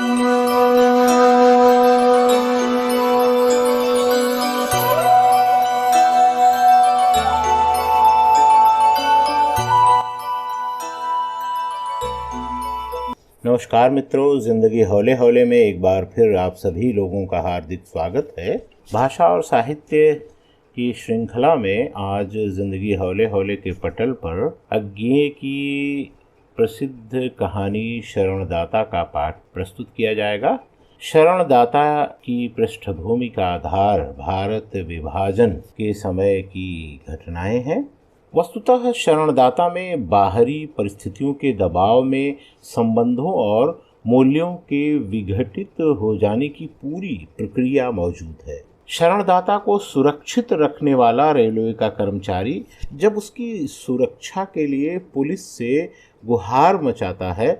नमस्कार मित्रों, जिंदगी हौले हौले में एक बार फिर आप सभी लोगों का हार्दिक स्वागत है। भाषा और साहित्य की श्रृंखला में आज जिंदगी हौले हौले के पटल पर अज्ञेय की प्रसिद्ध कहानी शरणदाता का पाठ प्रस्तुत किया जाएगा। शरणदाता की पृष्ठभूमि का आधार भारत विभाजन के समय की घटनाएं हैं। वस्तुतः शरणदाता में बाहरी परिस्थितियों के दबाव में संबंधों और मूल्यों के विघटित हो जाने की पूरी प्रक्रिया मौजूद है। शरणदाता को सुरक्षित रखने वाला रेलवे का कर्मचारी जब उसकी सुरक्षा के लिए पुलिस से गुहार मचाता है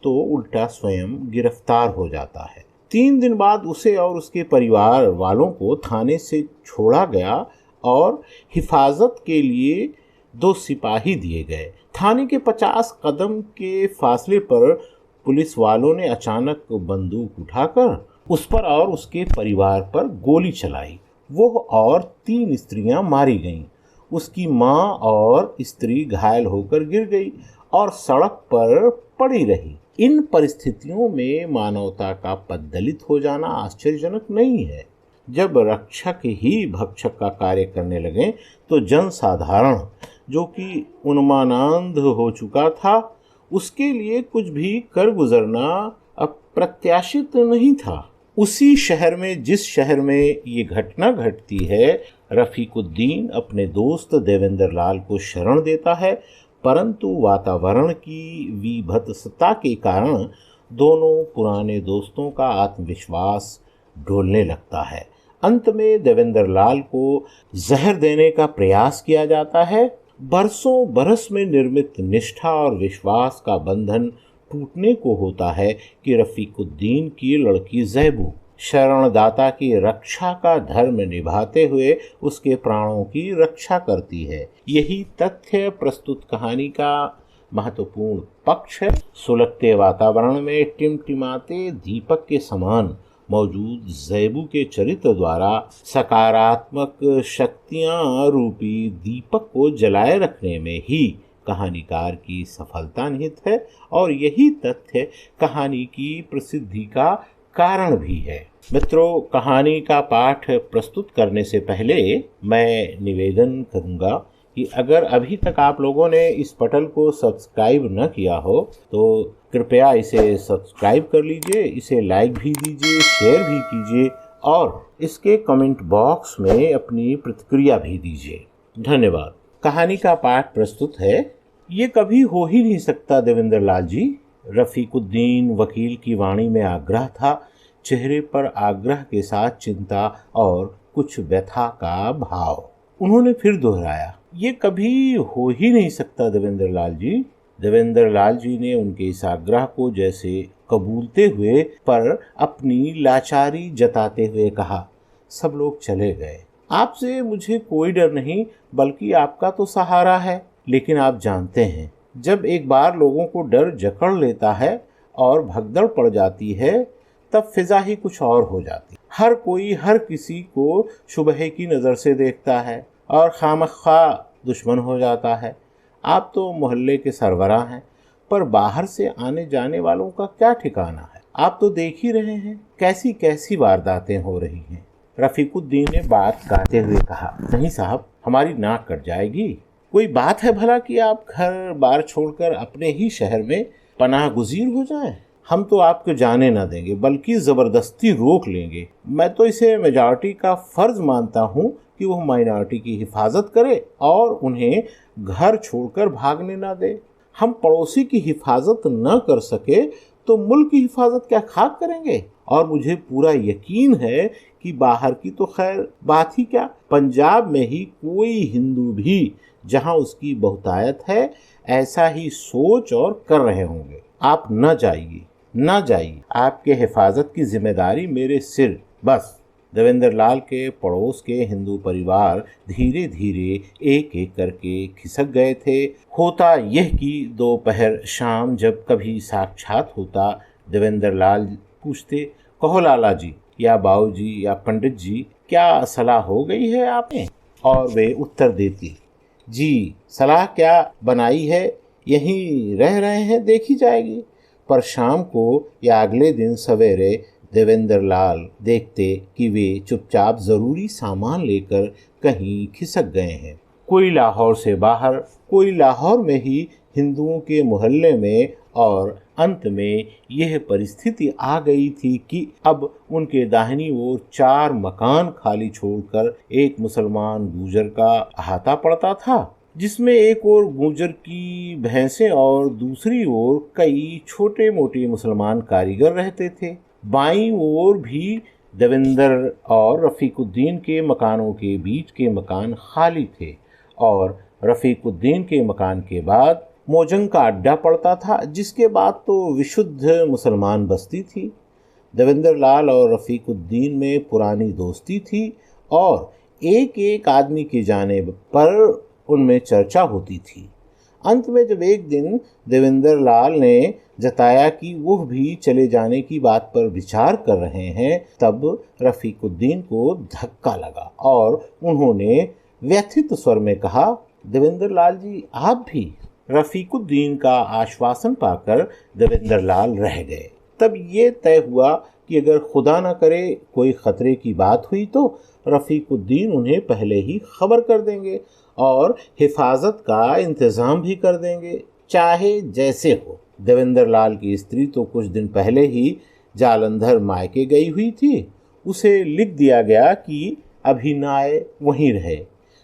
तो उल्टा स्वयं गिरफ्तार हो जाता है। 3 दिन बाद उसे और उसके परिवार वालों को थाने से छोड़ा गया और हिफाजत के लिए 2 सिपाही दिए गए। थाने के 50 कदम के फासले पर पुलिस वालों ने अचानक बंदूक उठाकर उस पर और उसके परिवार पर गोली चलाई। वो और 3 स्त्रियां मारी गईं। उसकी मां और स्त्री घायल होकर गिर गई और सड़क पर पड़ी रही। इन परिस्थितियों में मानवता का पददलित हो जाना आश्चर्यजनक नहीं है। जब रक्षक ही भक्षक का कार्य करने लगे तो जनसाधारण, जो कि उन्मानांध हो चुका था, उसके लिए कुछ भी कर गुजरना अप्रत्याशित नहीं था। उसी शहर में, जिस शहर में ये घटना घटती है, रफीकुद्दीन अपने दोस्त देवेंद्र लाल को शरण देता है, परंतु वातावरण की विभत्सता के कारण दोनों पुराने दोस्तों का आत्मविश्वास डोलने लगता है। अंत में देवेंद्र लाल को जहर देने का प्रयास किया जाता है। बरसों बरस में निर्मित निष्ठा और विश्वास का बंधन टूटने को होता है कि रफीकुद्दीन की लड़की ज़ैबू शरणदाता की रक्षा का धर्म निभाते हुए उसके प्राणों की रक्षा करती है। यही तथ्य प्रस्तुत कहानी का महत्वपूर्ण पक्ष है। सुलगते वातावरण में टिमटिमाते दीपक के समान मौजूद ज़ैबू के चरित्र द्वारा सकारात्मक शक्तियां रूपी दीपक को जलाए रखने में ही कहानीकार की सफलता निहित है और यही तथ्य कहानी की प्रसिद्धि का कारण भी है। मित्रों, कहानी का पाठ प्रस्तुत करने से पहले मैं निवेदन करूंगा कि अगर अभी तक आप लोगों ने इस पटल को सब्सक्राइब न किया हो तो कृपया इसे सब्सक्राइब कर लीजिए, इसे लाइक भी दीजिए, शेयर भी कीजिए और इसके कमेंट बॉक्स में अपनी प्रतिक्रिया भी दीजिए। धन्यवाद। कहानी का पाठ प्रस्तुत है। ये कभी हो ही नहीं सकता देवेंद्र लाल जी। रफीकुद्दीन वकील की वाणी में आग्रह था, चेहरे पर आग्रह के साथ चिंता और कुछ व्यथा का भाव। उन्होंने फिर दोहराया, ये कभी हो ही नहीं सकता देवेंद्र लाल जी। देवेंद्र लाल जी ने उनके इस आग्रह को जैसे कबूलते हुए पर अपनी लाचारी जताते हुए कहा, सब लोग चले गए। आपसे मुझे कोई डर नहीं, बल्कि आपका तो सहारा है। लेकिन आप जानते हैं, जब एक बार लोगों को डर जकड़ लेता है और भगदड़ पड़ जाती है, तब फिजा ही कुछ और हो जाती। हर कोई हर किसी को शुबह की नज़र से देखता है और खामख्वाह दुश्मन हो जाता है। आप तो मोहल्ले के सरबराह हैं, पर बाहर से आने जाने वालों का क्या ठिकाना है। आप तो देख ही रहे हैं कैसी कैसी वारदातें हो रही हैं। रफीकुद्दीन ने बात काटते हुए कहा, नहीं साहब, हमारी नाक कट जाएगी। कोई बात है भला कि आप घर बार छोड़कर अपने ही शहर में पनाह गुज़ीर हो जाएं? हम तो आपको जाने ना देंगे, बल्कि ज़बरदस्ती रोक लेंगे। मैं तो इसे मेजॉरिटी का फ़र्ज़ मानता हूँ कि वह माइनॉरिटी की हिफाजत करे और उन्हें घर छोड़कर भागने ना दे। हम पड़ोसी की हिफाजत न कर सके तो मुल्क की हिफाजत क्या खाक करेंगे। और मुझे पूरा यकीन है कि बाहर की तो खैर बात ही क्या, पंजाब में ही कोई हिंदू भी जहां उसकी बहुतायत है ऐसा ही सोच और कर रहे होंगे। आप न जाइए, आपके हिफाजत की जिम्मेदारी मेरे सिर। बस। देवेंद्र लाल के पड़ोस के हिंदू परिवार धीरे धीरे एक एक करके खिसक गए थे। होता यह कि दोपहर शाम जब कभी साक्षात होता, देवेंद्र लाल पूछते, कहो लाला जी या बाऊ जी या पंडित जी, क्या सलाह हो गई है आपने? और वे उत्तर देती, जी सलाह क्या बनाई है, यहीं रह रहे हैं, देखी जाएगी। पर शाम को या अगले दिन सवेरे देवेंद्र लाल देखते कि वे चुपचाप ज़रूरी सामान लेकर कहीं खिसक गए हैं। कोई लाहौर से बाहर, कोई लाहौर में ही हिंदुओं के मोहल्ले में, और अंत में यह परिस्थिति आ गई थी कि अब उनके दाहिनी ओर 4 मकान खाली छोड़कर एक मुसलमान गूजर का अहाता पड़ता था, जिसमें एक ओर गूजर की भैंसें और दूसरी ओर कई छोटे मोटे मुसलमान कारीगर रहते थे। बाईं ओर भी देवेंद्र और रफीकुद्दीन के मकानों के बीच के मकान खाली थे, और रफीकुद्दीन के मकान के बाद मोजंग का अड्डा पड़ता था, जिसके बाद तो विशुद्ध मुसलमान बस्ती थी। देवेंद्र लाल और रफीकुद्दीन में पुरानी दोस्ती थी और एक एक आदमी के जाने पर उनमें चर्चा होती थी। अंत में जब एक दिन देवेंद्र लाल ने जताया कि वह भी चले जाने की बात पर विचार कर रहे हैं, तब रफीकुद्दीन को धक्का लगा और उन्होंने व्यथित स्वर में कहा, देवेंद्र लाल जी आप भी? रफीकुद्दीन का आश्वासन पाकर देवेंद्र लाल रह गए। तब ये तय हुआ कि अगर खुदा न करे कोई खतरे की बात हुई तो रफीकुद्दीन उन्हें पहले ही खबर कर देंगे और हिफाजत का इंतजाम भी कर देंगे, चाहे जैसे हो। देवेंद्र लाल की स्त्री तो कुछ दिन पहले ही जालंधर मायके गई हुई थी। उसे लिख दिया गया कि अभी न आए, वहीं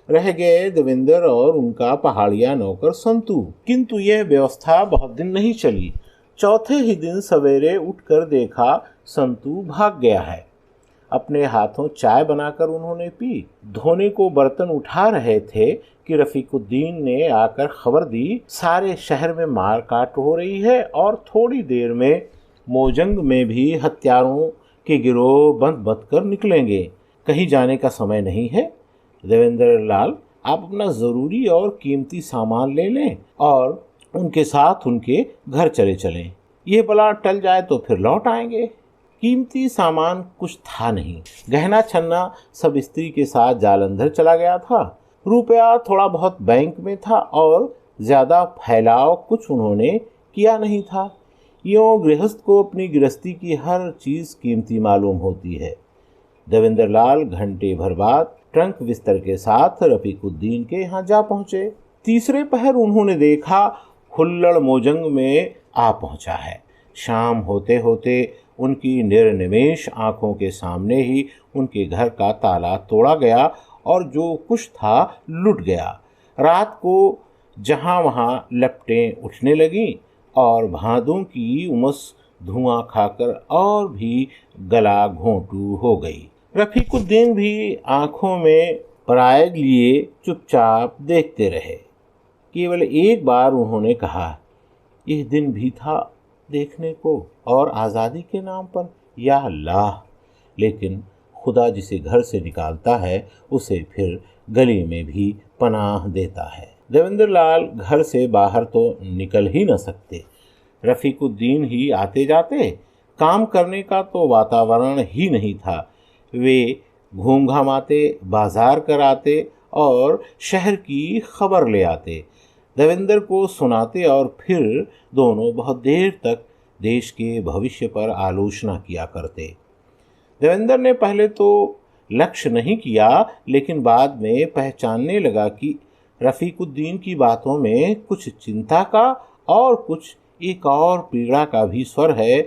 रह गए देवेंद्र और उनका पहाड़िया नौकर संतू। किंतु यह व्यवस्था बहुत दिन नहीं चली। चौथे ही दिन सवेरे उठकर देखा संतू भाग गया है। अपने हाथों चाय बनाकर उन्होंने पी। धोने को बर्तन उठा रहे थे कि रफीकुद्दीन ने आकर खबर दी, सारे शहर में मार काट हो रही है और थोड़ी देर में मोजंग में भी हत्यारों के गिरोह बंद कर निकलेंगे। कहीं जाने का समय नहीं है। देवेंद्र लाल, आप अपना ज़रूरी और कीमती सामान ले लें और उनके साथ उनके घर चले चलें। ये बला टल जाए तो फिर लौट आएंगे। कीमती सामान कुछ था नहीं। गहना छन्ना सब स्त्री के साथ जालंधर चला गया था। रुपया थोड़ा बहुत बैंक में था और ज़्यादा फैलाव कुछ उन्होंने किया नहीं था। यूँ गृहस्थ को अपनी गृहस्थी की हर चीज़ कीमती मालूम होती है। देवेंद्र लाल घंटे भर बाद ट्रंक बिस्तर के साथ रफीकुद्दीन के यहाँ जा पहुँचे। तीसरे पहर उन्होंने देखा हुल्लड़ मोजंग में आ पहुँचा है। शाम होते होते उनकी निर्निमेष आंखों के सामने ही उनके घर का ताला तोड़ा गया और जो कुछ था लुट गया। रात को जहाँ वहाँ लपटें उठने लगीं और भादों की उमस धुआं खाकर और भी गला घोंटू हो गई। रफीकुद्दीन भी आंखों में पराग लिए चुपचाप देखते रहे। केवल एक बार उन्होंने कहा, यह दिन भी था देखने को, और आज़ादी के नाम पर, या अल्लाह। लेकिन खुदा जिसे घर से निकालता है उसे फिर गली में भी पनाह देता है। देवेंद्र लाल घर से बाहर तो निकल ही न सकते। रफीकुद्दीन ही आते जाते, काम करने का तो वातावरण ही नहीं था। वे घूम घामाते, बाजार कराते और शहर की खबर ले आते, देवेंद्र को सुनाते और फिर दोनों बहुत देर तक देश के भविष्य पर आलोचना किया करते। देवेंद्र ने पहले तो लक्ष्य नहीं किया, लेकिन बाद में पहचानने लगा कि रफीकुद्दीन की बातों में कुछ चिंता का और कुछ एक और पीड़ा का भी स्वर है,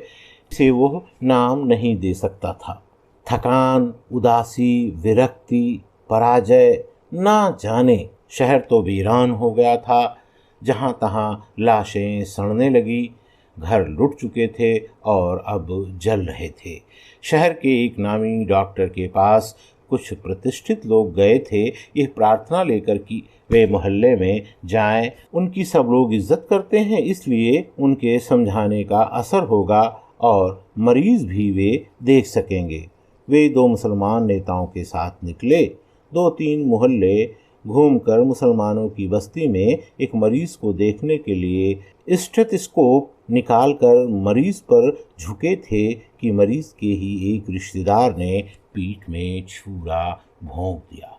इसे वो नाम नहीं दे सकता था। थकान, उदासी, विरक्ति, पराजय, ना जाने। शहर तो वीरान हो गया था, जहाँ तहाँ लाशें सड़ने लगी। घर लुट चुके थे और अब जल रहे थे। शहर के एक नामी डॉक्टर के पास कुछ प्रतिष्ठित लोग गए थे, यह प्रार्थना लेकर कि वे मोहल्ले में जाएं। उनकी सब लोग इज्जत करते हैं, इसलिए उनके समझाने का असर होगा और मरीज भी वे देख सकेंगे। वे 2 मुसलमान नेताओं के साथ निकले। 2-3 मोहल्ले घूमकर मुसलमानों की बस्ती में एक मरीज को देखने के लिए स्टेथोस्कोप निकालकर मरीज पर झुके थे कि मरीज के ही एक रिश्तेदार ने पीठ में छुरा भोंक दिया।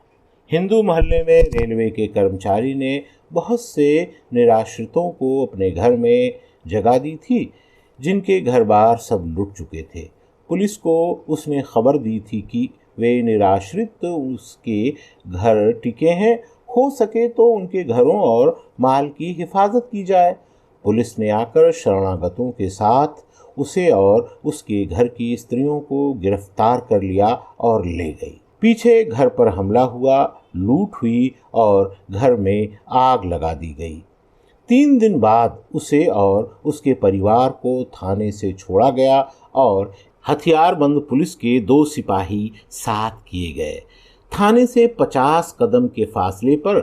हिंदू मोहल्ले में रेलवे के कर्मचारी ने बहुत से निराश्रितों को अपने घर में जगह दी थी, जिनके घर बार सब लुट चुके थे। पुलिस को उसने खबर दी थी कि वे निराश्रित उसके घर टिके हैं, हो सके तो उनके घरों और माल की हिफाजत की जाए। पुलिस ने आकर शरणागतों के साथ उसे और उसके घर की स्त्रियों को गिरफ्तार कर लिया और ले गई। पीछे घर पर हमला हुआ, लूट हुई और घर में आग लगा दी गई। 3 दिन बाद उसे और उसके परिवार को थाने से छोड़ा गया और हथियारबंद पुलिस के 2 सिपाही साथ किए गए। थाने से 50 कदम के फासले पर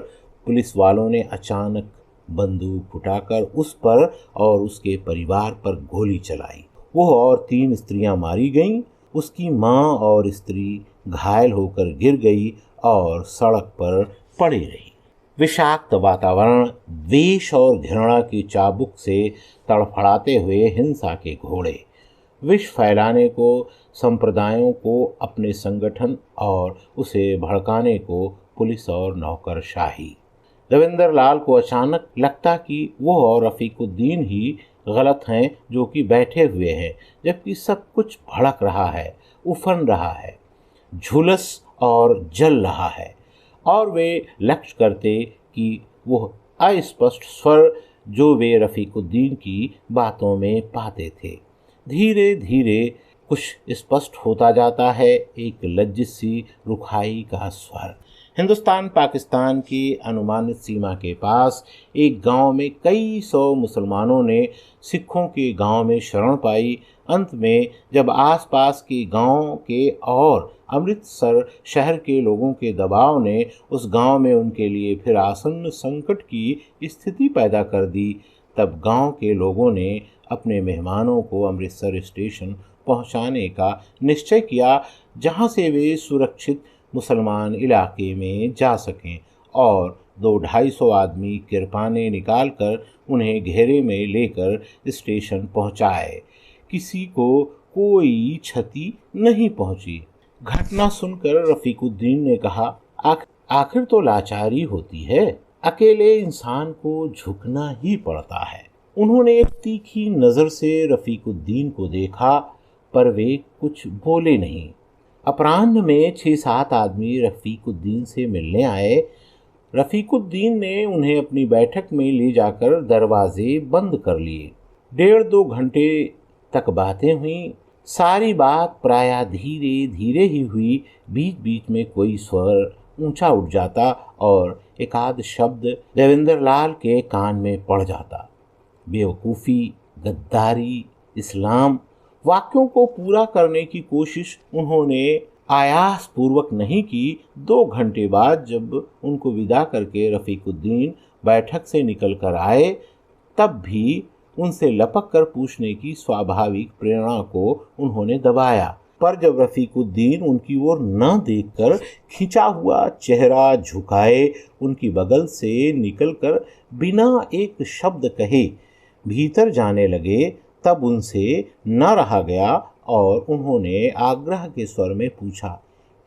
पुलिस वालों ने अचानक बंदूक उठाकर उस पर और उसके परिवार पर गोली चलाई। वो और 3 स्त्रियां मारी गईं। उसकी मां और स्त्री घायल होकर गिर गई और सड़क पर पड़ी रही। विषाक्त वातावरण, द्वेष और घृणा की चाबुक से तड़फड़ाते हुए हिंसा के घोड़े, विष फैलाने को, संप्रदायों को अपने संगठन और उसे भड़काने को पुलिस और नौकरशाही। देवेंद्र लाल को अचानक लगता कि वो और रफीकुद्दीन ही गलत हैं जो कि बैठे हुए हैं, जबकि सब कुछ भड़क रहा है, उफन रहा है, झुलस और जल रहा है। और वे लक्ष्य करते कि वो अस्पष्ट स्वर जो वे रफीकुद्दीन की बातों में पाते थे, धीरे धीरे कुछ स्पष्ट होता जाता है, एक लज्जित सी रुखाई का स्वर। हिंदुस्तान पाकिस्तान की अनुमानित सीमा के पास एक गांव में कई 100 मुसलमानों ने सिखों के गांव में शरण पाई। अंत में जब आसपास के गांव के और अमृतसर शहर के लोगों के दबाव ने उस गांव में उनके लिए फिर आसन्न संकट की स्थिति पैदा कर दी, तब गांव के लोगों ने अपने मेहमानों को अमृतसर स्टेशन पहुंचाने का निश्चय किया, जहां से वे सुरक्षित मुसलमान इलाके में जा सकें, और 200-250 आदमी किरपाने निकालकर उन्हें घेरे में लेकर स्टेशन पहुंचाए। किसी को कोई क्षति नहीं पहुंची। घटना सुनकर रफीकुद्दीन ने कहा, आखिर तो लाचारी होती है, अकेले इंसान को झुकना ही पड़ता है। उन्होंने एक तीखी नज़र से रफीकुद्दीन को देखा, पर वे कुछ बोले नहीं। अपराह्न में 6-7 आदमी रफीकुद्दीन से मिलने आए। रफीकुद्दीन ने उन्हें अपनी बैठक में ले जाकर दरवाजे बंद कर लिए। 1.5-2 घंटे तक बातें हुई। सारी बात प्रायः धीरे धीरे ही हुई। बीच बीच में कोई स्वर ऊंचा उठ जाता और एक आध शब्द देवेंद्र लाल के कान में पड़ जाता। बेवकूफ़ी, गद्दारी, इस्लाम। वाक्यों को पूरा करने की कोशिश उन्होंने आयास पूर्वक नहीं की। 2 घंटे बाद जब उनको विदा करके रफीकुद्दीन बैठक से निकल कर आए, तब भी उनसे लपक कर पूछने की स्वाभाविक प्रेरणा को उन्होंने दबाया। पर जब रफीकुद्दीन उनकी ओर न देखकर खिंचा हुआ चेहरा झुकाए उनकी बगल से निकलकर बिना एक शब्द कहे भीतर जाने लगे, तब उनसे न रहा गया और उन्होंने आग्रह के स्वर में पूछा,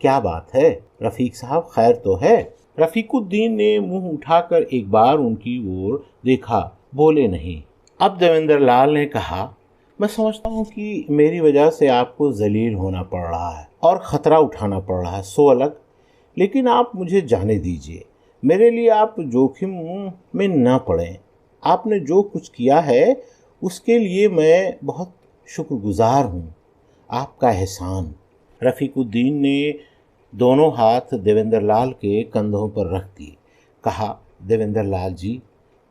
क्या बात है रफीक साहब, खैर तो है? रफीकुद्दीन ने मुंह उठाकर एक बार उनकी ओर देखा, बोले नहीं। अब देवेंद्र लाल ने कहा, मैं समझता हूँ कि मेरी वजह से आपको जलील होना पड़ रहा है और ख़तरा उठाना पड़ रहा है, सो अलग, लेकिन आप मुझे जाने दीजिए। मेरे लिए आप जोखिम में न पड़ें। आपने जो कुछ किया है उसके लिए मैं बहुत शुक्रगुजार हूँ। आपका एहसान। रफीकुद्दीन ने दोनों हाथ देवेंद्र लाल के कंधों पर रख दिए। कहा, देवेंद्र लाल जी।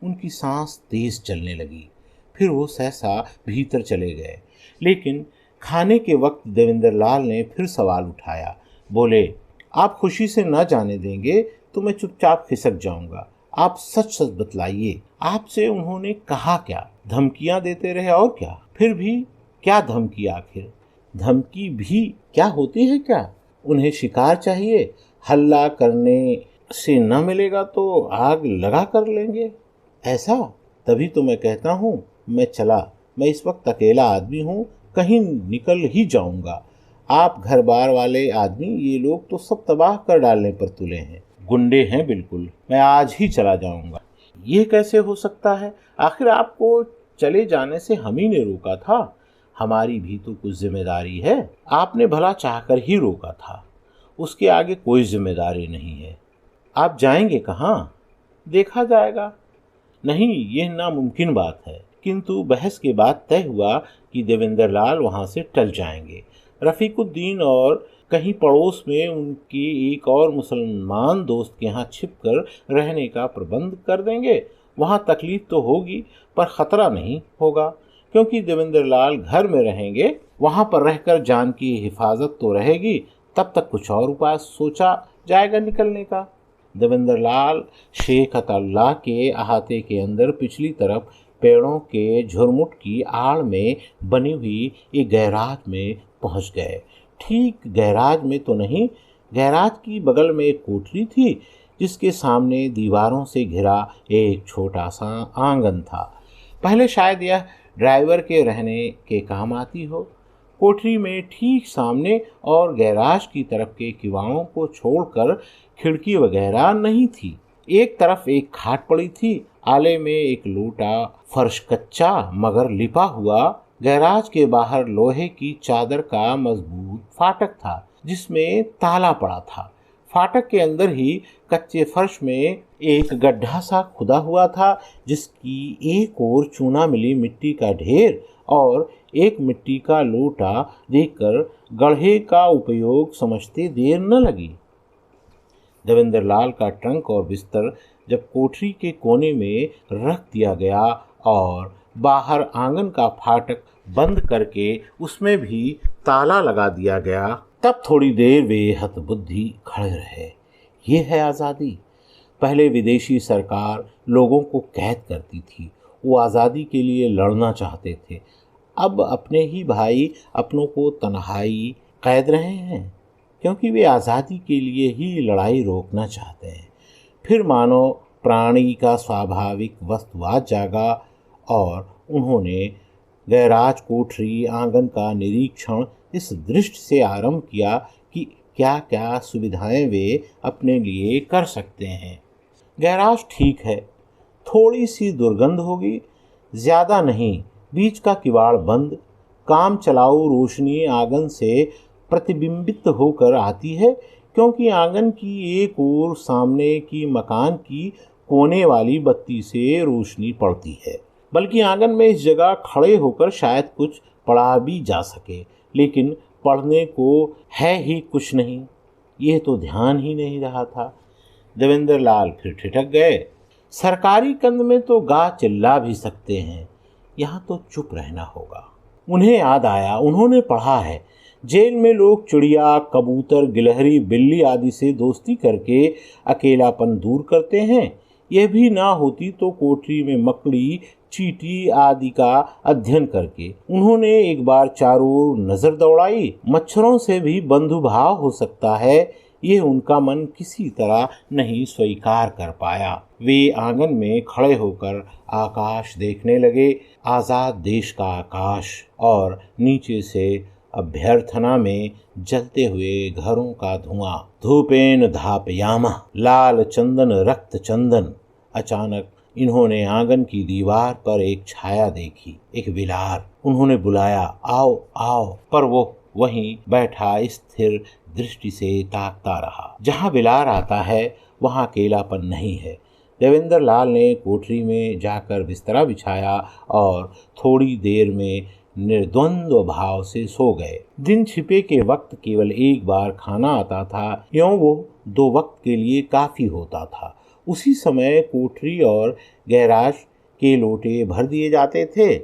उनकी सांस तेज चलने लगी। फिर वो सहसा भीतर चले गए। लेकिन खाने के वक्त देवेंद्र लाल ने फिर सवाल उठाया। बोले, आप खुशी से न जाने देंगे तो मैं चुपचाप खिसक जाऊंगा। आप सच सच बतलाइए, आपसे उन्होंने कहा क्या? धमकियां देते रहे और क्या? फिर भी क्या धमकी? आखिर धमकी भी क्या होती है? क्या उन्हें शिकार चाहिए? हल्ला करने से न मिलेगा तो आग लगा कर लेंगे, ऐसा? तभी तो मैं कहता हूँ मैं चला। मैं इस वक्त अकेला आदमी हूँ, कहीं निकल ही जाऊंगा। आप घर बार वाले आदमी, ये लोग तो सब तबाह कर डालने पर तुले हैं, गुंडे हैं बिल्कुल। मैं आज ही चला जाऊंगा। ये कैसे हो सकता है? आखिर आपको चले जाने से हम ही ने रोका था। हमारी भी तो कुछ जिम्मेदारी है। आपने भला चाहकर ही रोका था, उसके आगे कोई जिम्मेदारी नहीं है। आप जाएंगे कहाँ? देखा जाएगा। नहीं, यह नामुमकिन बात है। किंतु बहस के बाद तय हुआ कि देवेंद्र लाल वहां से टल जाएंगे। रफीकुद्दीन और कहीं पड़ोस में उनके एक और मुसलमान दोस्त के यहाँ छिपकर रहने का प्रबंध कर देंगे। वहां तकलीफ तो होगी पर खतरा नहीं होगा, क्योंकि देवेंद्र लाल घर में रहेंगे। वहां पर रहकर जान की हिफाजत तो रहेगी। तब तक कुछ और उपाय सोचा जाएगा निकलने का। देवेंद्र लाल शेख अताउल्लाह के अहाते के अंदर पिछली तरफ पेड़ों के झुरमुट की आड़ में बनी हुई एक गैराज में पहुंच गए। ठीक गैराज में तो नहीं, गैराज की बगल में एक कोठरी थी, जिसके सामने दीवारों से घिरा एक छोटा सा आंगन था। पहले शायद यह ड्राइवर के रहने के काम आती हो। कोठरी में ठीक सामने और गैराज की तरफ के किवाड़ों को छोड़कर खिड़की वगैरह नहीं थी। एक तरफ एक खाट पड़ी थी, आले में एक लोटा, फर्श कच्चा मगर लिपा हुआ। गैराज के बाहर लोहे की चादर का मजबूत फाटक था, जिसमें ताला पड़ा था। फाटक के अंदर ही कच्चे फर्श में एक गड्ढा सा खुदा हुआ था, जिसकी एक ओर चूना मिली मिट्टी का ढेर और एक मिट्टी का लोटा देखकर गड्ढे का उपयोग समझते देर न लगी। देवेंद्र लाल का ट्रंक और बिस्तर जब कोठरी के कोने में रख दिया गया और बाहर आंगन का फाटक बंद करके उसमें भी ताला लगा दिया गया, तब थोड़ी देर वे हतबुद्धि खड़े रहे। ये है आज़ादी। पहले विदेशी सरकार लोगों को कैद करती थी, वो आज़ादी के लिए लड़ना चाहते थे। अब अपने ही भाई अपनों को तन्हाई कैद रहे हैं, क्योंकि वे आज़ादी के लिए ही लड़ाई रोकना चाहते हैं। फिर मानो प्राणी का स्वाभाविक वस्तुवाद जागा और उन्होंने गैराज, कोठरी, आंगन का निरीक्षण इस दृष्टि से आरंभ किया कि क्या क्या सुविधाएं वे अपने लिए कर सकते हैं। गैराज ठीक है, थोड़ी सी दुर्गंध होगी, ज़्यादा नहीं। बीच का किवाड़ बंद, काम चलाऊ रोशनी आंगन से प्रतिबिंबित होकर आती है, क्योंकि आंगन की एक ओर सामने की मकान की कोने वाली बत्ती से रोशनी पड़ती है। बल्कि आंगन में इस जगह खड़े होकर शायद कुछ पढ़ा भी जा सके, लेकिन पढ़ने को है ही कुछ नहीं। यह तो ध्यान ही नहीं रहा था। देवेंद्र लाल फिर ठिठक गए। सरकारी कंद में तो गा चिल्ला भी सकते हैं, यहाँ तो चुप रहना होगा। उन्हें याद आया, उन्होंने पढ़ा है जेल में लोग चिड़िया, कबूतर, गिलहरी, बिल्ली आदि से दोस्ती करके अकेलापन दूर करते हैं। यह भी ना होती तो कोठरी में मकड़ी, चींटी आदि का अध्ययन करके। उन्होंने एक बार चारों ओर नजर दौड़ाई। मच्छरों से भी बंधुभाव हो सकता है, ये उनका मन किसी तरह नहीं स्वीकार कर पाया। वे आंगन में खड़े होकर आकाश देखने लगे, आजाद देश का आकाश, और नीचे से अभ्यर्थना में जलते हुए घरों का धुआं। धूपेन धापयामा, लाल चंदन रक्त चंदन। अचानक इन्होंने आंगन की दीवार पर एक छाया देखी, एक विलार। उन्होंने बुलाया, आओ आओ, पर वो वहीं बैठा स्थिर दृष्टि से ताकता रहा। जहाँ विलार आता है वहाँ अकेलापन नहीं है। देवेंद्र लाल ने कोठरी में जाकर बिस्तरा बिछाया और थोड़ी देर में निर्द्वंद्व भाव से सो गए। दिन छिपे के वक्त केवल एक बार खाना आता था, यों वो 2 वक्त के लिए काफी होता था। उसी समय कोठरी और गैराज के लोटे भर दिए जाते थे।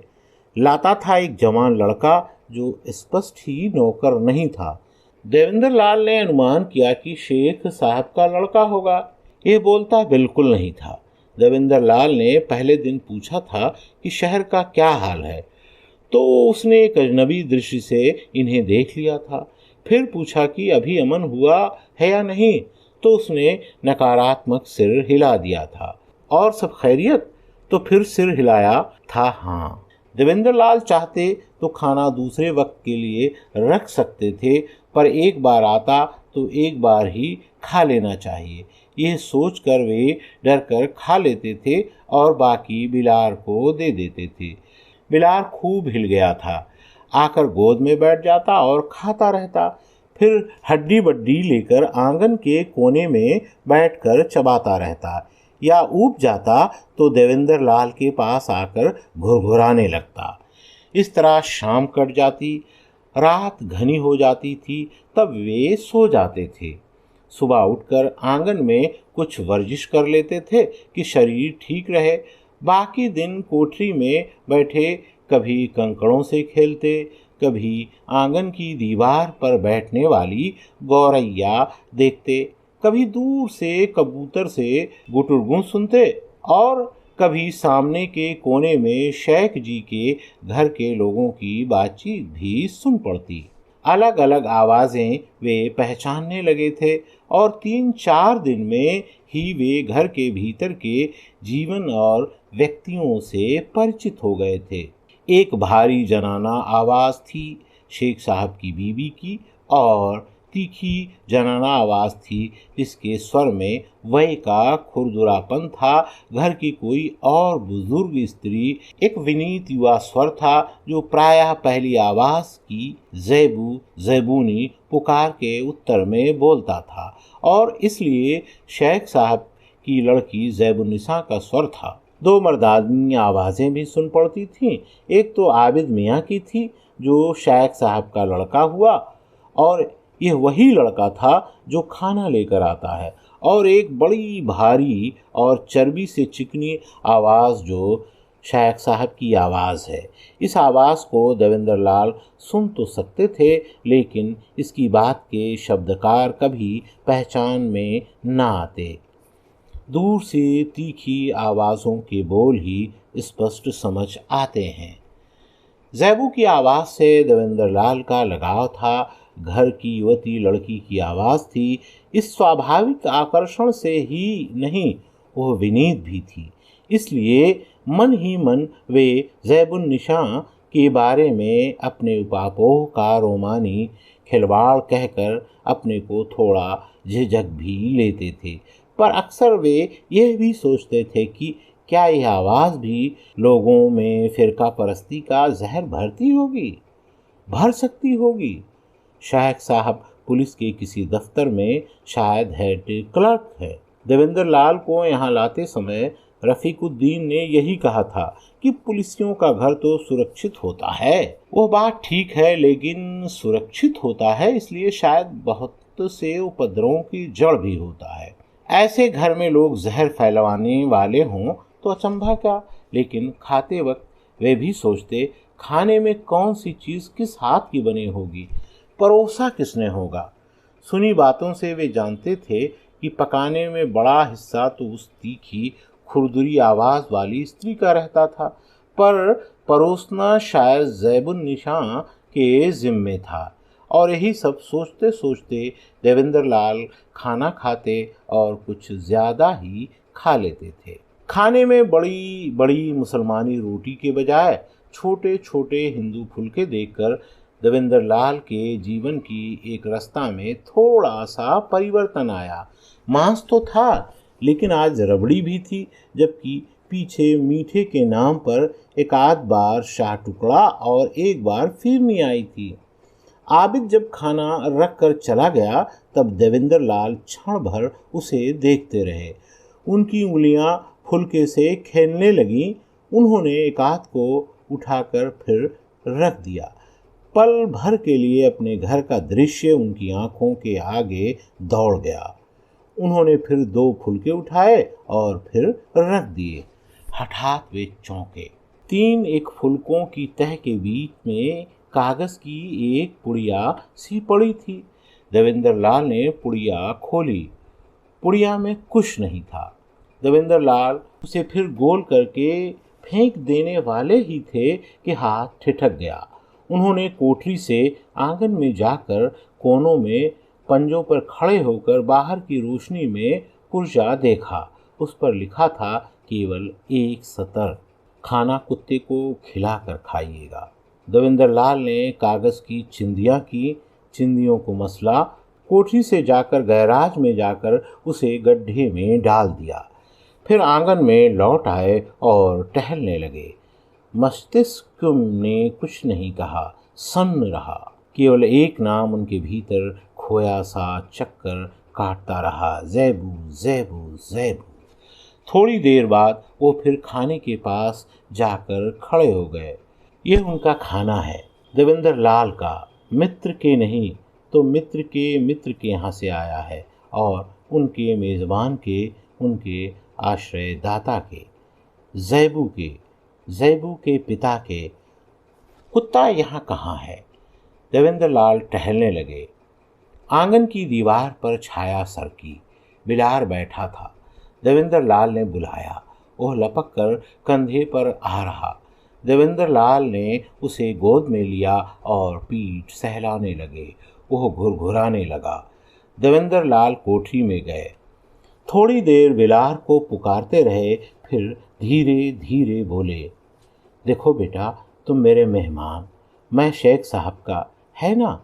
लाता था एक जवान लड़का जो स्पष्ट ही नौकर नहीं था। देवेंद्र लाल ने अनुमान किया कि शेख साहब का लड़का होगा। ये बोलता बिल्कुल नहीं था। देवेंद्र लाल ने पहले दिन पूछा था कि शहर का क्या हाल है, तो उसने एक अजनबी दृष्टि से इन्हें देख लिया था। फिर पूछा कि अभी अमन हुआ है या नहीं, तो उसने नकारात्मक सिर हिला दिया था। और सब खैरियत, तो फिर सिर हिलाया था हाँ। देवेंद्र लाल चाहते तो खाना दूसरे वक्त के लिए रख सकते थे, पर एक बार आता तो एक बार ही खा लेना चाहिए। यह सोचकर वे डर कर खा लेते थे और बाकी बिलार को दे देते थे। बिलार खूब हिल गया था, आकर गोद में बैठ जाता और खाता रहता। फिर हड्डी बड्डी लेकर आंगन के कोने में बैठकर चबाता रहता, या ऊब जाता तो देवेंद्र लाल के पास आकर घुरघुराने लगता। इस तरह शाम कट जाती, रात घनी हो जाती थी, तब वे सो जाते थे। सुबह उठकर आंगन में कुछ वर्जिश कर लेते थे कि शरीर ठीक रहे। बाकी दिन कोठरी में बैठे कभी कंकड़ों से खेलते, कभी आंगन की दीवार पर बैठने वाली गौरैया देखते, कभी दूर से कबूतर से गुटुरगुन सुनते और कभी सामने के कोने में शेख जी के घर के लोगों की बातचीत भी सुन पड़ती। अलग अलग आवाज़ें वे पहचानने लगे थे और 3-4 दिन में ही वे घर के भीतर के जीवन और व्यक्तियों से परिचित हो गए थे। एक भारी जनाना आवाज़ थी शेख साहब की बीवी की, और तीखी जनाना आवाज़ थी जिसके स्वर में वय का खुरदुरापन था। घर की कोई और बुजुर्ग स्त्री एक विनीत युवा स्वर था जो प्रायः पहली आवाज़ की ज़ैबू ज़ैबूनी पुकार के उत्तर में बोलता था, और इसलिए शेख साहब की लड़की ज़ैबुन्निसा का स्वर था। 2 मर्दानी आवाज़ें भी सुन पड़ती थीं। एक तो आबिद मियाँ की थी जो शेख साहब का लड़का हुआ, और यह वही लड़का था जो खाना लेकर आता है, और एक बड़ी भारी और चर्बी से चिकनी आवाज़ जो शेख साहब की आवाज़ है। इस आवाज़ को देवेंद्र लाल सुन तो सकते थे, लेकिन इसकी बात के शब्दकार कभी पहचान में न आते। दूर से तीखी आवाज़ों के बोल ही स्पष्ट समझ आते हैं। ज़ैबू की आवाज़ से देवेंद्र लाल का लगाव था। घर की युवती लड़की की आवाज़ थी। इस स्वाभाविक आकर्षण से ही नहीं, वह विनीत भी थी। इसलिए मन ही मन वे ज़ैबुन्निसा के बारे में अपने उपापोह का रोमानी खिलवाड़ कहकर अपने को थोड़ा झिझक भी लेते थे, पर अक्सर वे यह भी सोचते थे कि क्या यह आवाज़ भी लोगों में फ़िरका परस्ती का जहर भर सकती होगी। शेख साहब पुलिस के किसी दफ्तर में शायद हेड क्लर्क है। देवेंद्र लाल को यहाँ लाते समय रफ़ीकुद्दीन ने यही कहा था कि पुलिसियों का घर तो सुरक्षित होता है। वो बात ठीक है, लेकिन सुरक्षित होता है इसलिए शायद बहुत से उपद्रवों की जड़ भी होता है। ऐसे घर में लोग जहर फैलवाने वाले हों तो अचंभा क्या, लेकिन खाते वक्त वे भी सोचते खाने में कौन सी चीज़ किस हाथ की बनी होगी, परोसा किसने होगा। सुनी बातों से वे जानते थे कि पकाने में बड़ा हिस्सा तो उस तीखी खुरदुरी आवाज़ वाली स्त्री का रहता था, पर परोसना शायद ज़ैबुन्निसा के जिम्मे था। और यही सब सोचते सोचते देवेंद्र लाल खाना खाते और कुछ ज़्यादा ही खा लेते थे। खाने में बड़ी बड़ी मुसलमानी रोटी के बजाय छोटे छोटे हिंदू फुलके देखकर देवेंद्र लाल के जीवन की एक रास्ता में थोड़ा सा परिवर्तन आया। मांस तो था, लेकिन आज रबड़ी भी थी, जबकि पीछे मीठे के नाम पर एक आध बार शाह टुकड़ा और एक बार फिरनी आई थी। आबिद जब खाना रख कर चला गया तब देवेंद्र लाल क्षण भर उसे देखते रहे। उनकी उंगलियां फुलके से खेलने लगीं। उन्होंने एक हाथ को उठाकर फिर रख दिया। पल भर के लिए अपने घर का दृश्य उनकी आंखों के आगे दौड़ गया। उन्होंने फिर 2 फुलके उठाए और फिर रख दिए। हठात वे चौंके। 3 एक फुलकों की तह के बीच में कागज़ की एक पुड़िया सी पड़ी थी। देवेंद्र लाल ने पुड़िया खोली। पुड़िया में कुछ नहीं था। देवेंद्र लाल उसे फिर गोल करके फेंक देने वाले ही थे कि हाथ ठिठक गया। उन्होंने कोठरी से आंगन में जाकर कोनों में पंजों पर खड़े होकर बाहर की रोशनी में पुर्जा देखा। उस पर लिखा था केवल एक सतर, खाना कुत्ते को खिलाकर खाइएगा। देवेंद्र लाल ने कागज़ की चिंदियाँ की, चिंदियों को मसला, कोठी से जाकर गैराज में जाकर उसे गड्ढे में डाल दिया। फिर आंगन में लौट आए और टहलने लगे। मस्तिष्क ने कुछ नहीं कहा, सन्न रहा। केवल एक नाम उनके भीतर खोया सा चक्कर काटता रहा, ज़ैबू ज़ैबू ज़ैबू। थोड़ी देर बाद वो फिर खाने के पास जाकर खड़े हो गए। ये उनका खाना है, देवेंद्र लाल का, मित्र के नहीं तो मित्र के यहाँ से आया है और उनके मेज़बान के, उनके आश्रयदाता के, ज़ैबू के पिता के। कुत्ता यहाँ कहाँ है? देवेंद्र लाल टहलने लगे। आंगन की दीवार पर छाया सरकी, बिलार बैठा था। देवेंद्र लाल ने बुलाया। वह लपक कर कंधे पर आ रहा। देवेंद्र लाल ने उसे गोद में लिया और पीठ सहलाने लगे। वह घुरघुराने लगा। देवेंद्र लाल कोठरी में गए। थोड़ी देर बिलार को पुकारते रहे, फिर धीरे धीरे बोले, देखो बेटा, तुम मेरे मेहमान, मैं शेख साहब का, है ना?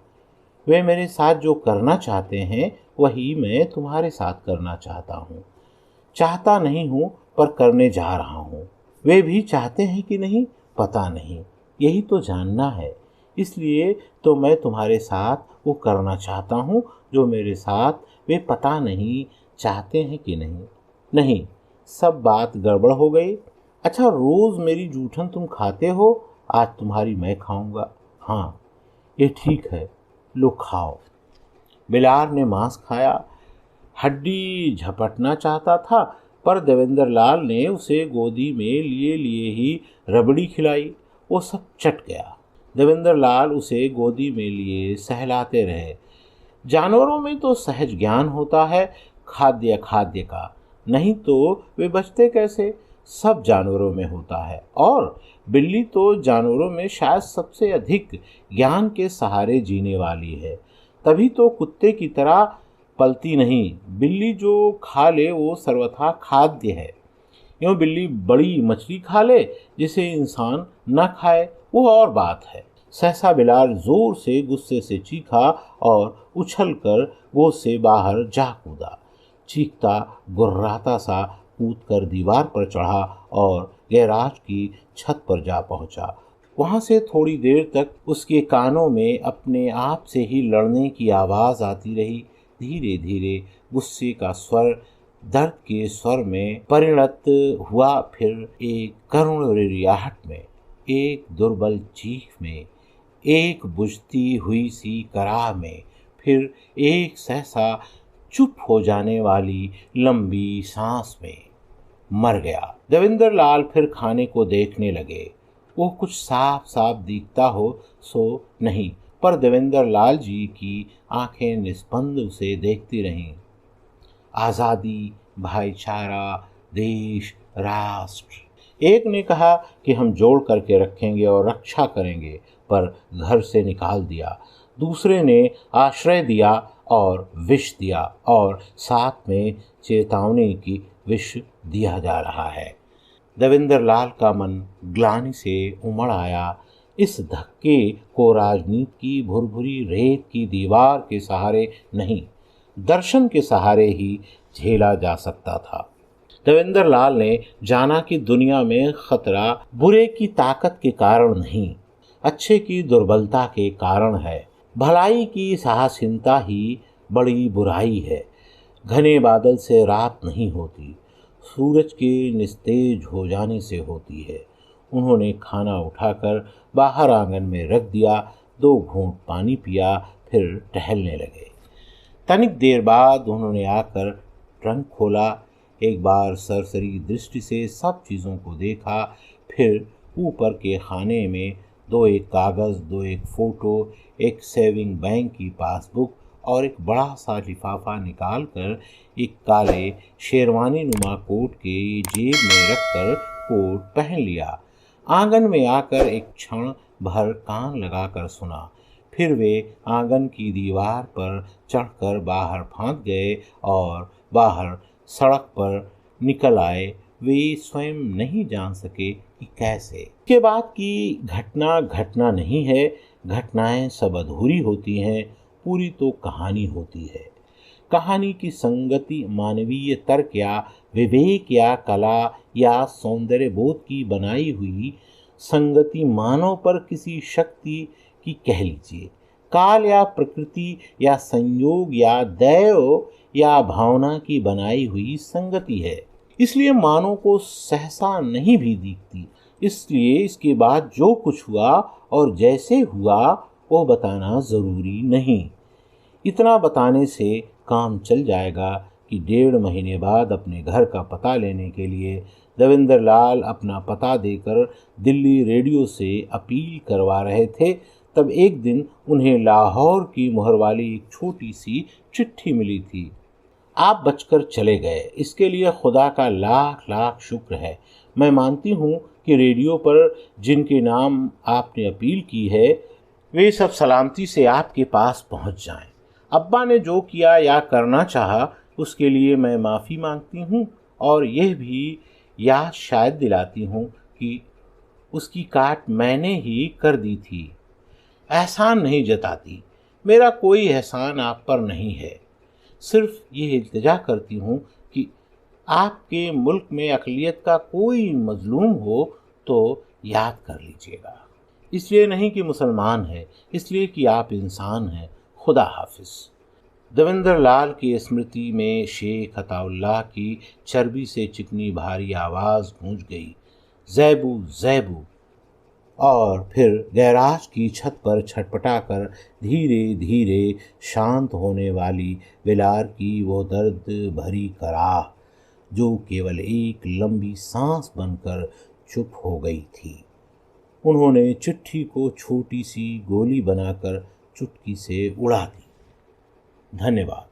वे मेरे साथ जो करना चाहते हैं वही मैं तुम्हारे साथ करना चाहता हूँ। चाहता नहीं हूँ पर करने जा रहा हूँ। वे भी चाहते हैं कि नहीं पता नहीं, यही तो जानना है। इसलिए तो मैं तुम्हारे साथ वो करना चाहता हूँ जो मेरे साथ वे पता नहीं चाहते हैं कि नहीं। नहीं, सब बात गड़बड़ हो गई। अच्छा, रोज़ मेरी जूठन तुम खाते हो, आज तुम्हारी मैं खाऊंगा। हाँ, ये ठीक है, लो खाओ। बिलार ने मांस खाया। हड्डी झपटना चाहता था पर देवेंद्र लाल ने उसे गोदी में लिए लिए ही रबड़ी खिलाई। वो सब चट गया। देवेंद्र लाल उसे गोदी में लिए सहलाते रहे। जानवरों में तो सहज ज्ञान होता है खाद्य का, नहीं तो वे बचते कैसे? सब जानवरों में होता है और बिल्ली तो जानवरों में शायद सबसे अधिक ज्ञान के सहारे जीने वाली है। तभी तो कुत्ते की तरह पलती नहीं। बिल्ली जो खा ले वो सर्वथा खाद्य है। यूँ बिल्ली बड़ी मछली खा ले जिसे इंसान न खाए, वो और बात है। सहसा बिलार जोर से गुस्से से चीखा और उछलकर गोद से बाहर जा कूदा। चीखता गुर्राता सा कूदकर दीवार पर चढ़ा और गैराज की छत पर जा पहुंचा। वहां से थोड़ी देर तक उसके कानों में अपने आप से ही लड़ने की आवाज़ आती रही। धीरे धीरे गुस्से का स्वर दर्द के स्वर में परिणत हुआ, फिर एक करुण रियाहट में, एक दुर्बल चीख में, एक बुझती हुई सी कराह में, फिर एक सहसा चुप हो जाने वाली लंबी सांस में। मर गया। देवेंद्र लाल फिर खाने को देखने लगे। वो कुछ साफ साफ दिखता हो सो नहीं, पर देवेंद्र लाल जी की आंखें निस्पंद उसे देखती रहीं। आज़ादी, भाईचारा, देश, राष्ट्र। एक ने कहा कि हम जोड़ करके रखेंगे और रक्षा करेंगे, पर घर से निकाल दिया। दूसरे ने आश्रय दिया और विष दिया, और साथ में चेतावनी की विष दिया जा रहा है। देवेंद्र लाल का मन ग्लानि से उमड़ आया। इस धक्के को राजनीति की भुरभुरी रेत की दीवार के सहारे नहीं, दर्शन के सहारे ही झेला जा सकता था। देवेंद्र लाल ने जाना कि दुनिया में खतरा बुरे की ताकत के कारण नहीं, अच्छे की दुर्बलता के कारण है। भलाई की साहसहीनता ही बड़ी बुराई है। घने बादल से रात नहीं होती, सूरज के निस्तेज हो जाने से होती है। उन्होंने खाना उठाकर बाहर आंगन में रख दिया, 2 घूंट पानी पिया, फिर टहलने लगे। तनिक देर बाद उन्होंने आकर ट्रंक खोला, एक बार सरसरी दृष्टि से सब चीज़ों को देखा, फिर ऊपर के खाने में 2 कागज़, 2 फ़ोटो, एक सेविंग बैंक की पासबुक और एक बड़ा सा लिफाफा निकालकर एक काले शेरवानी नुमा कोट के जेब में रखकर कोट पहन लिया। आंगन में आकर एक क्षण भर कान लगाकर सुना, फिर वे आंगन की दीवार पर चढ़कर बाहर फांक गए और बाहर सड़क पर निकल आए। वे स्वयं नहीं जान सके कि कैसे। के बाद की घटना घटना नहीं है, घटनाएं सब अधूरी होती हैं, पूरी तो कहानी होती है। कहानी की संगति मानवीय तर्क या विवेक या कला या सौंदर्य बोध की बनाई हुई संगति मानव पर किसी शक्ति की कह लीजिए, काल या प्रकृति या संयोग या दैव या भावना की बनाई हुई संगति है। इसलिए मानव को सहसा नहीं भी दिखती। इसलिए इसके बाद जो कुछ हुआ और जैसे हुआ वो बताना जरूरी नहीं। इतना बताने से काम चल जाएगा कि 1.5 महीने बाद अपने घर का पता लेने के लिए देवेंद्र लाल अपना पता देकर दिल्ली रेडियो से अपील करवा रहे थे, तब एक दिन उन्हें लाहौर की मुहर वाली एक छोटी सी चिट्ठी मिली थी। आप बचकर चले गए, इसके लिए खुदा का लाख लाख शुक्र है। मैं मानती हूँ कि रेडियो पर जिनके नाम आपने अपील की है वे सब सलामती से आपके पास पहुँच जाएं। अब्बा ने जो किया या करना चाहा उसके लिए मैं माफ़ी मांगती हूँ और यह भी याद शायद दिलाती हूँ कि उसकी काट मैंने ही कर दी थी। एहसान नहीं जताती, मेरा कोई एहसान आप पर नहीं है। सिर्फ ये इल्तिजा करती हूँ कि आपके मुल्क में अक़लियत का कोई मजलूम हो तो याद कर लीजिएगा। इसलिए नहीं कि मुसलमान है, इसलिए कि आप इंसान हैं। खुदा हाफिज। देवेंद्र लाल की स्मृति में शेख अताउल्लाह की चर्बी से चिकनी भारी आवाज़ गूंज गई, ज़ैबू ज़ैबू। और फिर गैराज की छत पर छटपटाकर धीरे धीरे शांत होने वाली विलार की वो दर्द भरी कराह जो केवल एक लंबी सांस बनकर चुप हो गई थी। उन्होंने चिट्ठी को छोटी सी गोली बनाकर चुटकी से उड़ा दी। धन्यवाद।